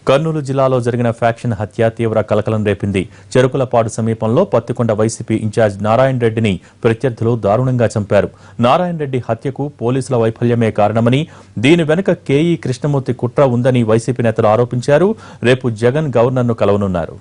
కర్నూలు జిల్లాలో జరిగిన ఫ్యాక్షన్ హత్య తీవ్ర కలకలం రేపింది. చెరుకులపాడు సమీపంలో పత్తికొండ వైసీపీ ఇన్ఛార్జ్ నారాయణ రెడ్డిని ప్రత్యర్థులు దారుణంగా చంపారు. నారాయణ రెడ్డి హత్యకు పోలీసుల వైఫల్యమే కారణమని, దీని వెనుక కేఈ కృష్ణమూర్తి కుట్ర ఉందని వైసీపీ నేతలు ఆరోపించారు. రేపు జగన్ గవర్నర్ను కలవనున్నారు.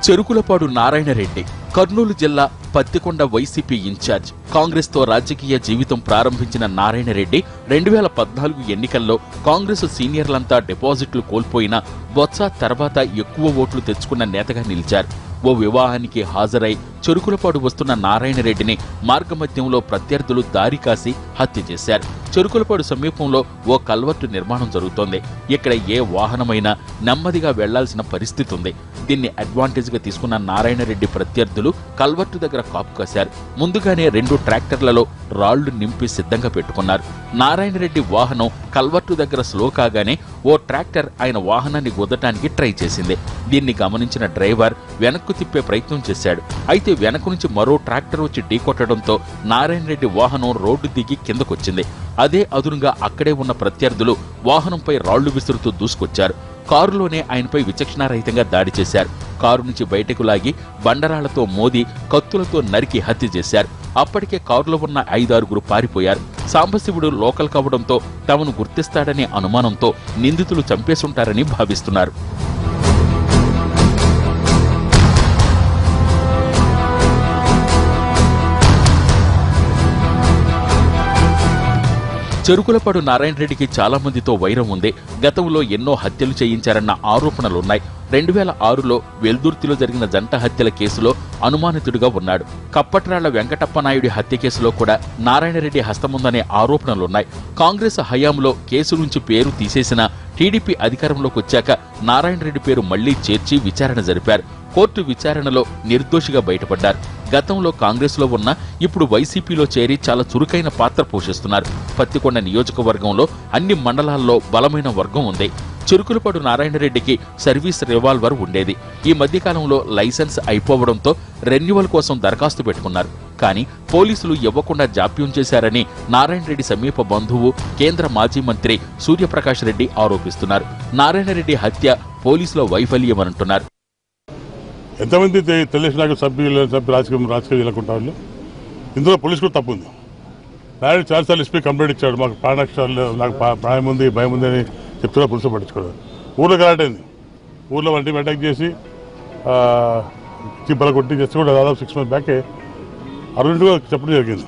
చెరుకులపాడు నారాయణ రెడ్డి కర్నూలు జిల్లా పత్తికొండ వైసీపీ ఇన్ఛార్జ్. కాంగ్రెస్ తో రాజకీయ జీవితం ప్రారంభించిన నారాయణ రెడ్డి 2014 ఎన్నికల్లో కాంగ్రెస్ సీనియర్లంతా డిపాజిట్లు కోల్పోయినా బొత్స తర్వాత ఎక్కువ ఓట్లు తెచ్చుకున్న నేతగా నిలిచారు. ఓ వివాహానికి హాజరై చెరుకులపాడు వస్తున్న నారాయణ రెడ్డిని మార్గమధ్యంలో ప్రత్యర్థులు దారి కాసి హత్య చేశారు. చెరుకులపాడు సమీపంలో ఓ కల్వర్టు నిర్మాణం జరుగుతోంది. ఇక్కడ ఏ వాహనమైనా నెమ్మదిగా వెళ్లాల్సిన పరిస్థితి ఉంది. దీన్ని అడ్వాంటేజ్ గా తీసుకున్న నారాయణ రెడ్డి ప్రత్యర్థులు కల్వర్టు దగ్గర కాపు కాశారు. ముందుగానే 2 ట్రాక్టర్లలో రాళ్లు నింపి సిద్ధంగా పెట్టుకున్నారు. నారాయణ రెడ్డి వాహనం కల్వర్టు దగ్గర స్లో కాగానే ఓ ట్రాక్టర్ ఆయన వాహనాన్ని గుద్దటానికి ట్రై చేసింది. దీన్ని గమనించిన డ్రైవర్ వెనక్కు తిప్పే ప్రయత్నం చేశాడు. అయితే వెనక నుంచి మరో ట్రాక్టర్ వచ్చి ఢీకొట్టడంతో నారాయణ రెడ్డి వాహనం రోడ్డు దిగి కిందకొచ్చింది. అదే అదునుగా అక్కడే ఉన్న ప్రత్యర్థులు వాహనంపై రాళ్లు విసురుతూ దూసుకొచ్చారు. కారులోనే ఆయనపై విచక్షణారహితంగా దాడి చేశారు. కారు నుంచి బయటకు లాగి బండరాళ్లతో మోది కత్తులతో నరికి హత్య చేశారు. అప్పటికే కారులో ఉన్న 5-6 పారిపోయారు. సాంబశివుడు లోకల్ కావడంతో తమను గుర్తిస్తాడనే అనుమానంతో నిందితులు చంపేసుంటారని భావిస్తున్నారు. చెరుకులపాడు నారాయణ రెడ్డికి చాలా మందితో వైరం ఉంది. గతంలో ఎన్నో హత్యలు చేయించారన్న ఆరోపణలున్నాయి. 2006లో వెల్దుర్తిలో జరిగిన జంట హత్యల కేసులో అనుమానితుడిగా ఉన్నాడు. కప్పట్రాళ్ల వెంకటప్పనాయుడి హత్య కేసులో కూడా నారాయణరెడ్డి హస్తముందనే ఆరోపణలున్నాయి. కాంగ్రెస్ హయాంలో కేసు నుంచి పేరు తీసేసిన టీడీపీ అధికారంలోకి వచ్చాక నారాయణరెడ్డి పేరు మళ్లీ చేర్చి విచారణ జరిపారు. కోర్టు విచారణలో నిర్దోషిగా బయటపడ్డారు. గతంలో కాంగ్రెస్ లో ఉన్న ఇప్పుడు వైసీపీలో చేరి చాలా చురుకైన పాత్ర పోషిస్తున్నారు. పత్తికొండ నియోజకవర్గంలో అన్ని మండలాల్లో బలమైన వర్గం ఉంది. చెరుకులపాడు నారాయణరెడ్డికి సర్వీస్ రివాల్వర్ ఉండేది. ఈ మధ్యకాలంలో లైసెన్స్ అయిపోవడంతో రెన్యువల్ కోసం దరఖాస్తు పెట్టుకున్నారు. కానీ పోలీసులు ఇవ్వకుండా జాప్యం చేశారని నారాయణరెడ్డి సమీప బంధువు కేంద్ర మాజీ మంత్రి సూర్యప్రకాష్ రెడ్డి ఆరోపిస్తున్నారు. నారాయణరెడ్డి హత్య పోలీసుల వైఫల్యమంటున్నారు. ఎంతమంది తెలిసిన సభ్యులు రాజకీయ వెళ్ళకుంటా వాళ్ళు ఇందులో పోలీసు కూడా తప్పు ఉంది. నాయుడు చాలాసార్లు ఎస్పీ కంప్లైంట్ ఇచ్చాడు, మాకు ప్రాణాక్షరాలు నాకు భయం ఉంది అని చెప్తున్నా పోలీసులు పట్టించుకోవడం. ఊళ్ళో గలాటైంది. ఊళ్ళో వంటి అటాక్ చేసి చిప్పల కొట్టి చేసి కూడా దాదాపు 6 months బ్యాకే అరుణ్ చెప్పడం జరిగింది.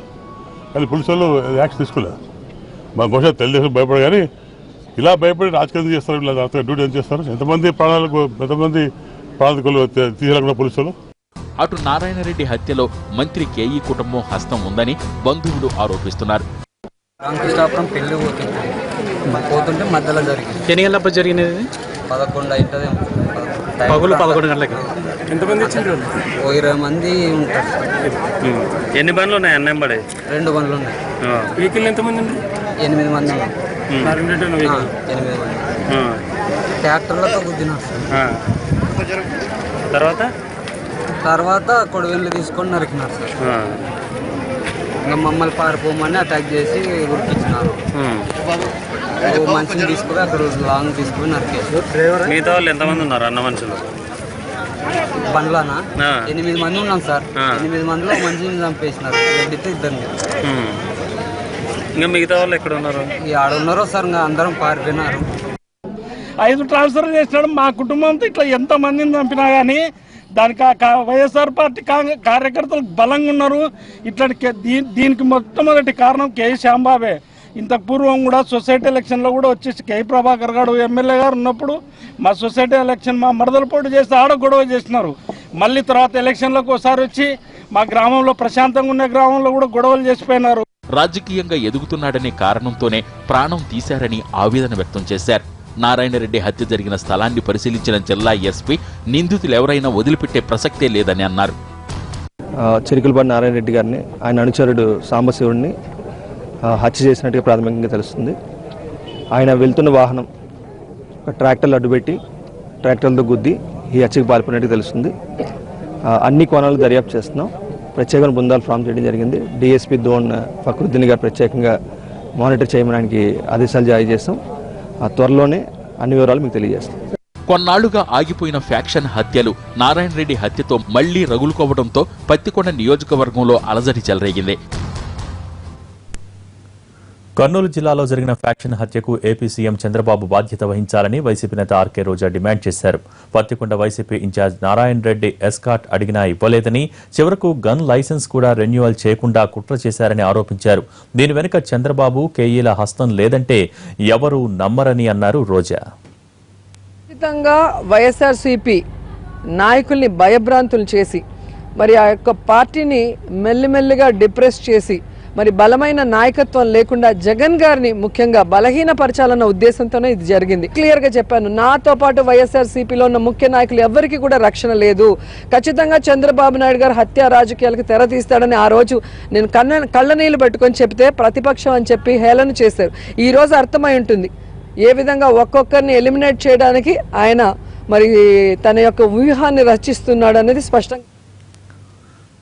కానీ పోలీసు వాళ్ళు యాక్షన్ తీసుకోలేదు. మా బహుశా తెలుగుదేశం భయపడ, కానీ ఇలా భయపడి రాజకీయం చేస్తారు, ఇలా డ్యూటీ ఏం చేస్తారు? ఎంతమంది ప్రాణాలు తీసేయకుండా పోలీసులు. అటు నారాయణరెడ్డి హత్యలో మంత్రి కేఈ కుటుంబం హస్తం ఉందని బంధువులు ఆరోపిస్తున్నారు. రామకృష్ణాపురం పెళ్లి పోతుంటే మధ్యలో జరిగింది. ఎన్ని గంటలప్పుడు జరిగినది? 11 అవుతుంది. పగులు 11 గంటలకి. ఎంతమంది వచ్చిండ్రు? 20 మంది ఉంటారు. ఎన్ని బండ్లు ఉన్నాయి? అన్నం పడే 2 బండ్లు ఉన్నాయి. వెహికల్ ఎంతమంది? 8 మంది ఉన్నారు. 8 మంది ట్రాక్టర్లతో గుద్దినారు. తర్వాత కొడవెళ్ళు తీసుకొని నరికినారు సార్. ఇంకా మమ్మల్ని పారిపోమని అటాక్ చేసి ఉరికిచ్చినారు. మనిషిని తీసుకుని అక్కడ లాంగ్ తీసుకుని నరికేసి. మిగతా వాళ్ళు ఎంతమంది ఉన్నారు అన్న మనుషులు? బండ్లానా 8 మంది ఉన్నాం సార్. 8 మందిలో మనిషిని చంపేసినారు. రెడ్డితో 2. ఇంకా మిగతా వాళ్ళు ఎక్కడ ఉన్నారు? ఆడ ఉన్నారో సార్, ఇంకా అందరం పారిపోయినారు. 5 ట్రాన్స్ఫర్ చేసినాడు. మా కుటుంబంతో ఇట్లా ఎంతమందిని చంపినా కానీ దానికి వైఎస్ఆర్ పార్టీ కార్యకర్తలు బలంగా ఉన్నారు. ఇట్లాంటి దీనికి మొట్టమొదటి కారణం కే శ్యాంబాబే. ఇంతకు పూర్వం కూడా సొసైటీ ఎలక్షన్లో కూడా వచ్చేసి కే ప్రభాకర్ గారు ఎమ్మెల్యే గారు ఉన్నప్పుడు మా సొసైటీ ఎలక్షన్ మా మరదలు పోటీ చేసి ఆడ గొడవ చేసినారు. మళ్ళీ తర్వాత ఎలక్షన్లకు ఒకసారి వచ్చి మా గ్రామంలో ప్రశాంతంగా ఉన్న గ్రామంలో కూడా గొడవలు చేసిపోయినారు. రాజకీయంగా ఎదుగుతున్నాడనే కారణంతోనే ప్రాణం తీశారని ఆవేదన వ్యక్తం చేశారు. నారాయణరెడ్డి హత్య జరిగిన స్థలాన్ని పరిశీలించిన జిల్లా ఎస్పీ నిందితులు ఎవరైనా వదిలిపెట్టే ప్రసక్తే లేదని అన్నారు. చెరుకులపాడు నారాయణ రెడ్డి గారిని ఆయన అనుచరుడు సాంబశివుడిని హత్య చేసినట్టుగా ప్రాథమికంగా తెలుస్తుంది. ఆయన వెళ్తున్న వాహనం ట్రాక్టర్లు అడ్డుపెట్టి ట్రాక్టర్లతో గుద్ది ఈ హత్యకు పాల్పడినట్టుగా తెలుస్తుంది. అన్ని కోణాలు దర్యాప్తు చేస్తున్నాం. ప్రత్యేక బృందాలు ఫామ్ చేయడం జరిగింది. డిఎస్పీ దోన్ ఫక్రుద్దీన్ గారు ప్రత్యేకంగా మానిటర్ చేయడానికి ఆదేశాలు జారీ చేస్తాం. త్వరలోనే అన్ని వివరాలు మీకు తెలియజేస్తాం. కొన్నాళ్లుగా ఆగిపోయిన ఫ్యాక్షన్ హత్యలు నారాయణ రెడ్డి హత్యతో మళ్లీ రగులుకోవడంతో పత్తికొండ నియోజకవర్గంలో అలజడి చెలరేగింది. కర్నూలు జిల్లాలో జరిగిన ఫ్యాక్షన్ హత్యకు ఏపీ సీఎం చంద్రబాబు బాధ్యత వహించాలని వైసీపీ నేత ఆర్కే రోజా డిమాండ్ చేశారు. పత్తికొండ వైసీపీ ఇన్ఛార్జ్ నారాయణ రెడ్డి ఎస్కాట్ అడిగినా ఇవ్వలేదని, చివరకు గన్ లైసెన్స్ కూడా రెన్యువల్ చేయకుండా కుట్ర చేశారని ఆరోపించారు. దీని వెనుక చంద్రబాబు కేఈల హస్తం లేదంటే ఎవరూ నమ్మరని అన్నారు రోజా. ఖచ్చితంగా వైఎస్ఆర్సీపీ నాయకుల్ని భయభ్రాంతులు చేసి మరి ఆ యొక్క పార్టీని మెల్లిమెల్లిగా డిప్రెస్ చేసి మరి బలమైన నాయకత్వం లేకుండా జగన్ గారిని ముఖ్యంగా బలహీనపరచాలన్న ఉద్దేశంతోనే ఇది జరిగింది. క్లియర్ గా చెప్పాను, నాతో పాటు వైఎస్ఆర్సీపీలో ఉన్న ముఖ్య నాయకులు ఎవరికి కూడా రక్షణ లేదు. ఖచ్చితంగా చంద్రబాబు నాయుడు గారు హత్య రాజకీయాలకు తెర తీస్తాడని ఆ రోజు నేను కళ్ళనీళ్లు పెట్టుకొని చెప్తే ప్రతిపక్షం అని చెప్పి హేళన చేశారు. ఈ రోజు అర్థమై ఉంటుంది ఏ విధంగా ఒక్కొక్కరిని ఎలిమినేట్ చేయడానికి ఆయన మరి తన యొక్క వ్యూహాన్ని రచిస్తున్నాడు అనేది స్పష్టంగా.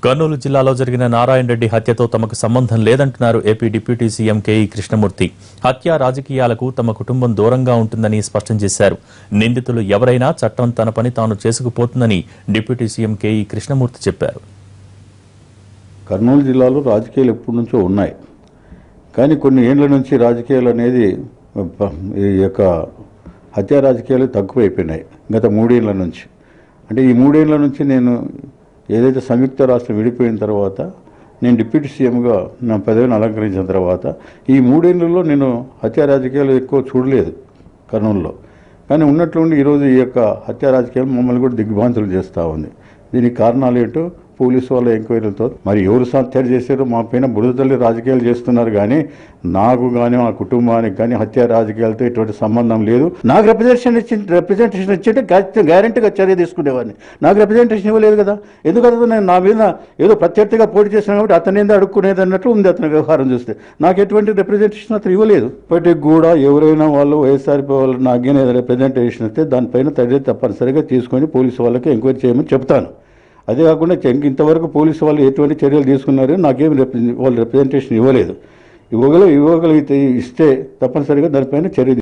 కర్నూలు జిల్లాలో జరిగిన నారాయణ రెడ్డి హత్యతో తమకు సంబంధం లేదంటున్నారు AP deputy CM KE Krishnamurthy. హత్య రాజకీయాలకు తమ కుటుంబం దూరంగా ఉంటుందని స్పష్టం చేశారు. నిందితులు ఎవరైనా చట్టం తన పని తాను చేసుకుపోతుందని డిప్యూటీ సీఎం కేఈ కృష్ణమూర్తి చెప్పారు. కర్నూలు జిల్లాలో రాజకీయాలు ఎప్పటి నుంచో ఉన్నాయి, కానీ కొన్ని ఏళ్ల నుంచి రాజకీయాలు అనేది ఈ యొక్క హత్య రాజకీయాలు తక్కువైపోయినాయి గత 3 ఏళ్ల నుంచి. అంటే ఈ 3 ఏళ్ల నుంచి నేను ఏదైతే సంయుక్త రాష్ట్రం విడిపోయిన తర్వాత నేను డిప్యూటీ సీఎంగా నా పదవిని అలంకరించిన తర్వాత ఈ 3 ఏళ్లలో నేను హత్య రాజకీయాలు ఎక్కువ చూడలేదు కర్నూలులో. కానీ ఉన్నట్లుండి ఈరోజు ఈ యొక్క హత్య రాజకీయాలు మమ్మల్ని కూడా దిగ్భ్రాంతులు చేస్తూ ఉంది. దీనికి కారణాలు ఏంటో పోలీసు వాళ్ళ ఎంక్వైరీలతో మరి ఎవరు హత్యలు చేశారో మా పైన బురదతల్లి రాజకీయాలు చేస్తున్నారు, కానీ నాకు కానీ మా కుటుంబానికి కానీ హత్య రాజకీయాలతో ఎటువంటి సంబంధం లేదు. నాకు రిప్రజెంటేషన్ ఇచ్చింటే గ్యారెంటీగా చర్య తీసుకునేవాడిని. నాకు రిప్రజెంటేషన్ ఇవ్వలేదు కదా, ఎందుకంటే నేను నా మీద ఏదో ప్రత్యర్థిగా పోటీ చేసినా కాబట్టి అతని ఏందో అడుక్కునేది అన్నట్లు ఉంది అతని వ్యవహారం చూస్తే. నాకు ఎటువంటి రిప్రజెంటేషన్ అతను ఇవ్వలేదు. ఇప్పటికి కూడా ఎవరైనా వాళ్ళు వైఎస్ఆర్పీ వాళ్ళు నాకేనా రిప్రజెంటేషన్ ఇస్తే దానిపైన తప్పనిసరిగా తీసుకొని పోలీసు వాళ్ళకి ఎంక్వైరీ చేయమని చెప్తాను. అదే కాకుండా ఇంతవరకు పోలీసు వాళ్ళు ఎటువంటి చర్యలు తీసుకున్నారు, నాకేం వాళ్ళు రిప్రజెంటేషన్ ఇవ్వలేదు. ఇవ్వగలిగితే ఇస్తే తప్పనిసరిగా దానిపైన చర్య